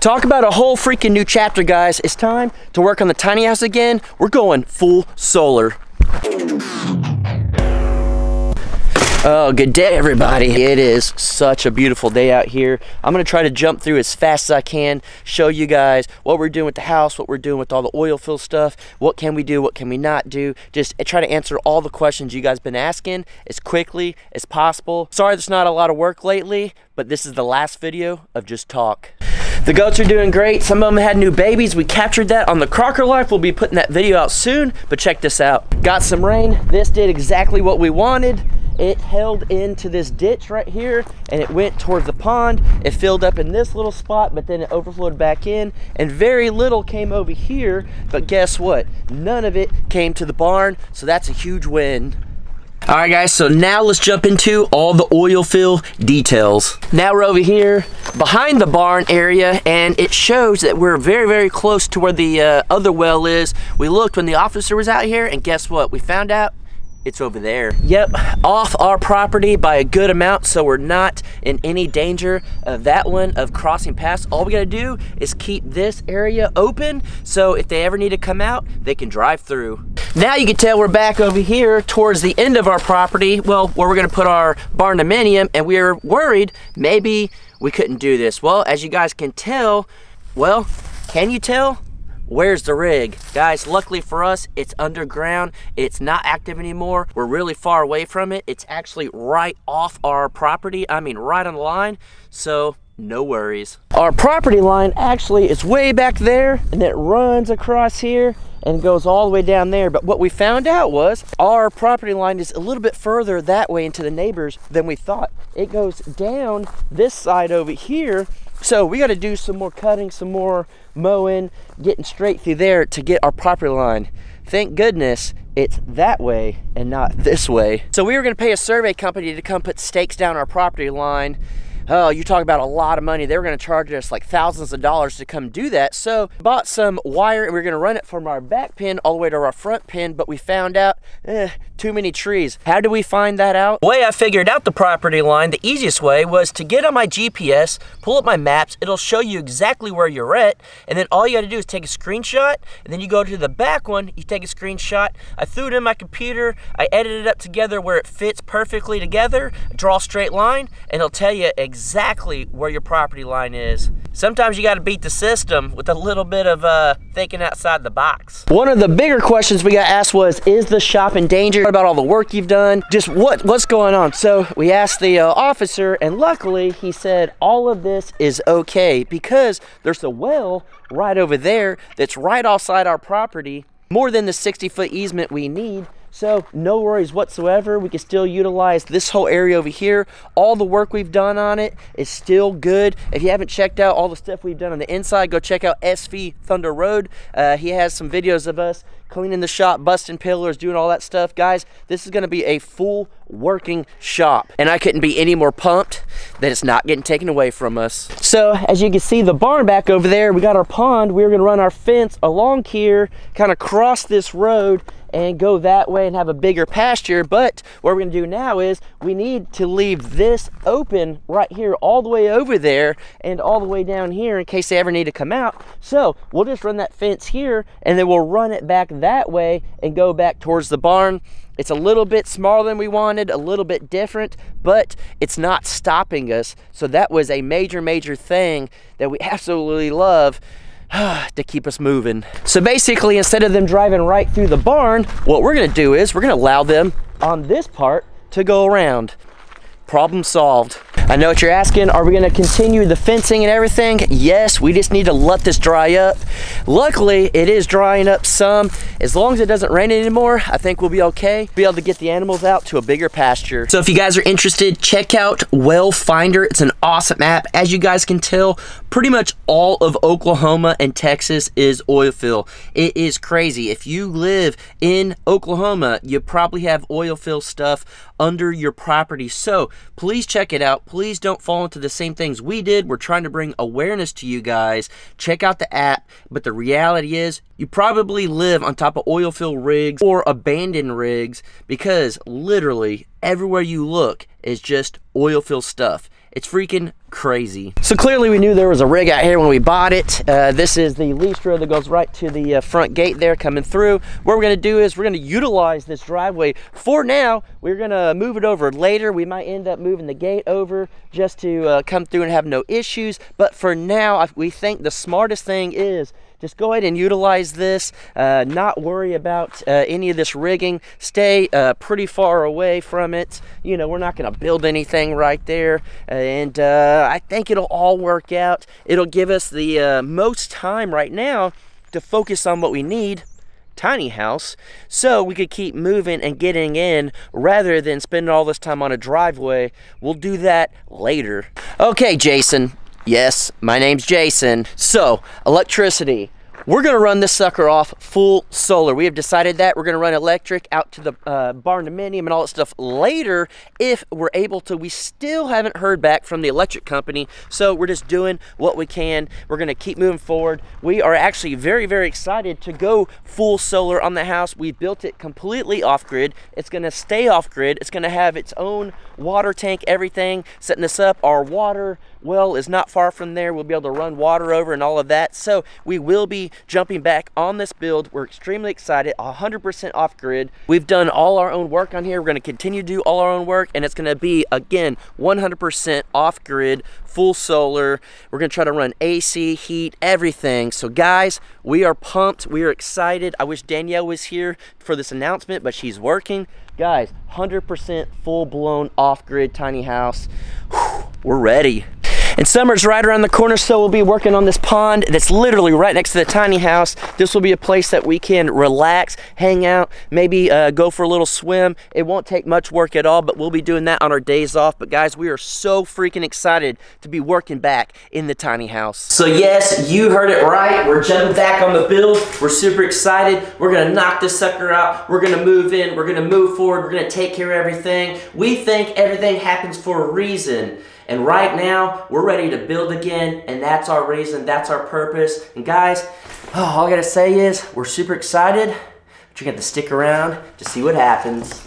Talk about a whole freaking new chapter, guys. It's time to work on the tiny house again. We're going full solar. Oh, good day, everybody. It is such a beautiful day out here. I'm gonna try to jump through as fast as I can, show you guys what we're doing with the house, what we're doing with all the oil fill stuff, what can we do, what can we not do. Just try to answer all the questions you guys been asking as quickly as possible. Sorry there's not a lot of work lately, but this is the last video of just talk. The goats are doing great. Some of them had new babies. We captured that on the Crocker Life. We'll be putting that video out soon, but check this out. Got some rain. This did exactly what we wanted. It held into this ditch right here and it went towards the pond. It filled up in this little spot, but then it overflowed back in, and very little came over here. But guess what? None of it came to the barn, so that's a huge win. All right, guys, so now let's jump into all the oil fill details. Now we're over here behind the barn area, and it shows that we're very, very close to where the other well is. We looked when the officer was out here, and guess what? We found out it's over there. Yep, off our property by a good amount, so we're not in any danger of that one, of crossing past. All we gotta do is keep this area open, so if they ever need to come out, they can drive through. Now you can tell we're back over here towards the end of our property, well, where we're gonna put our barndominium, and we were worried maybe we couldn't do this. Well, as you guys can tell, well, can you tell? Where's the rig? Guys, luckily for us, it's underground. It's not active anymore. We're really far away from it. It's actually right off our property. I mean, right on the line, so no worries. Our property line actually is way back there, and it runs across here and goes all the way down there. But what we found out was our property line is a little bit further that way into the neighbors than we thought. It goes down this side over here. So we got to do some more cutting, some more mowing, getting straight through there to get our property line. Thank goodness it's that way and not this way. So we were going to pay a survey company to come put stakes down our property line. Oh, you talk about a lot of money. They were going to charge us like thousands of dollars to come do that. So bought some wire, and we were going to run it from our back pin all the way to our front pin, but we found out too many trees. How did we find that out? The way I figured out the property line, the easiest way was to get on my GPS, pull up my maps. It'll show you exactly where you're at, and then all you got to do is take a screenshot, and then you go to the back one, you take a screenshot. I threw it in my computer, I edited it up together where it fits perfectly together, draw a straight line, and it'll tell you exactly where your property line is. Sometimes you got to beat the system with a little bit of thinking outside the box. One of the bigger questions we got asked was, is the shop in danger? What about all the work you've done? Just what's going on? So we asked the officer, and luckily he said all of this is okay because there's a well right over there that's right outside our property, more than the 60-foot easement we need. So no worries whatsoever. We can still utilize this whole area over here. All the work we've done on it is still good. If you haven't checked out all the stuff we've done on the inside, go check out SV Thunder Road. He has some videos of us cleaning the shop, busting pillars, doing all that stuff. Guys, this is gonna be a full working shop, and I couldn't be any more pumped that it's not getting taken away from us. So as you can see, the barn back over there, we got our pond. We're gonna run our fence along here, kind of cross this road and go that way and have a bigger pasture. But what we're gonna do now is we need to leave this open right here all the way over there and all the way down here in case they ever need to come out. So we'll just run that fence here, and then we'll run it back that way and go back towards the barn. It's a little bit smaller than we wanted, a little bit different, but it's not stopping us. So that was a major, major thing that we absolutely love to keep us moving. So basically, instead of them driving right through the barn, what we're gonna do is we're gonna allow them on this part to go around. Problem solved. I know what you're asking. Are we gonna continue the fencing and everything? Yes, we just need to let this dry up. Luckily, it is drying up some. As long as it doesn't rain anymore, I think we'll be okay. Be able to get the animals out to a bigger pasture. So if you guys are interested, check out Well Finder. It's an awesome app. As you guys can tell, pretty much all of Oklahoma and Texas is oil fill. It is crazy. If you live in Oklahoma, you probably have oil fill stuff under your property. So please check it out. Please don't fall into the same things we did. We're trying to bring awareness to you guys. Check out the app, but the reality is you probably live on top of oil fill rigs or abandoned rigs, because literally everywhere you look is just oil fill stuff. It's freaking crazy. So clearly we knew there was a rig out here when we bought it. This is the lease road that goes right to the front gate there coming through. What we're gonna do is we're gonna utilize this driveway. For now, we're gonna move it over later. We might end up moving the gate over just to come through and have no issues. But for now, we think the smartest thing is just go ahead and utilize this, not worry about any of this rigging. Stay pretty far away from it. You know, we're not gonna build anything right there. And I think it'll all work out. It'll give us the most time right now to focus on what we need, tiny house, so we could keep moving and getting in rather than spending all this time on a driveway. We'll do that later. Okay, Jason. Yes, my name's Jason. So, electricity. We're gonna run this sucker off full solar. We have decided that we're gonna run electric out to the barndominium and all that stuff later if we're able to. We still haven't heard back from the electric company, so we're just doing what we can. We're gonna keep moving forward. We are actually very, very excited to go full solar on the house. We built it completely off-grid. It's gonna stay off-grid. It's gonna have its own water tank, everything. Setting this up, our water well is not far from there. We'll be able to run water over and all of that. So we will be jumping back on this build. We're extremely excited, 100% off grid. We've done all our own work on here. We're gonna continue to do all our own work, and it's gonna be, again, 100% off grid, full solar. We're gonna try to run AC, heat, everything. So guys, we are pumped, we are excited. I wish Danielle was here for this announcement, but she's working. Guys, 100% full-blown off-grid tiny house. Whew, we're ready. And summer's right around the corner, so we'll be working on this pond that's literally right next to the tiny house. This will be a place that we can relax, hang out, maybe go for a little swim. It won't take much work at all, but we'll be doing that on our days off. But guys, we are so freaking excited to be working back in the tiny house. So yes, you heard it right. We're jumping back on the build. We're super excited. We're gonna knock this sucker out. We're gonna move in. We're gonna move forward. We're gonna take care of everything. We think everything happens for a reason. And right now, we're ready to build again, and that's our reason, that's our purpose. And guys, all I gotta say is, we're super excited, but you got to stick around to see what happens.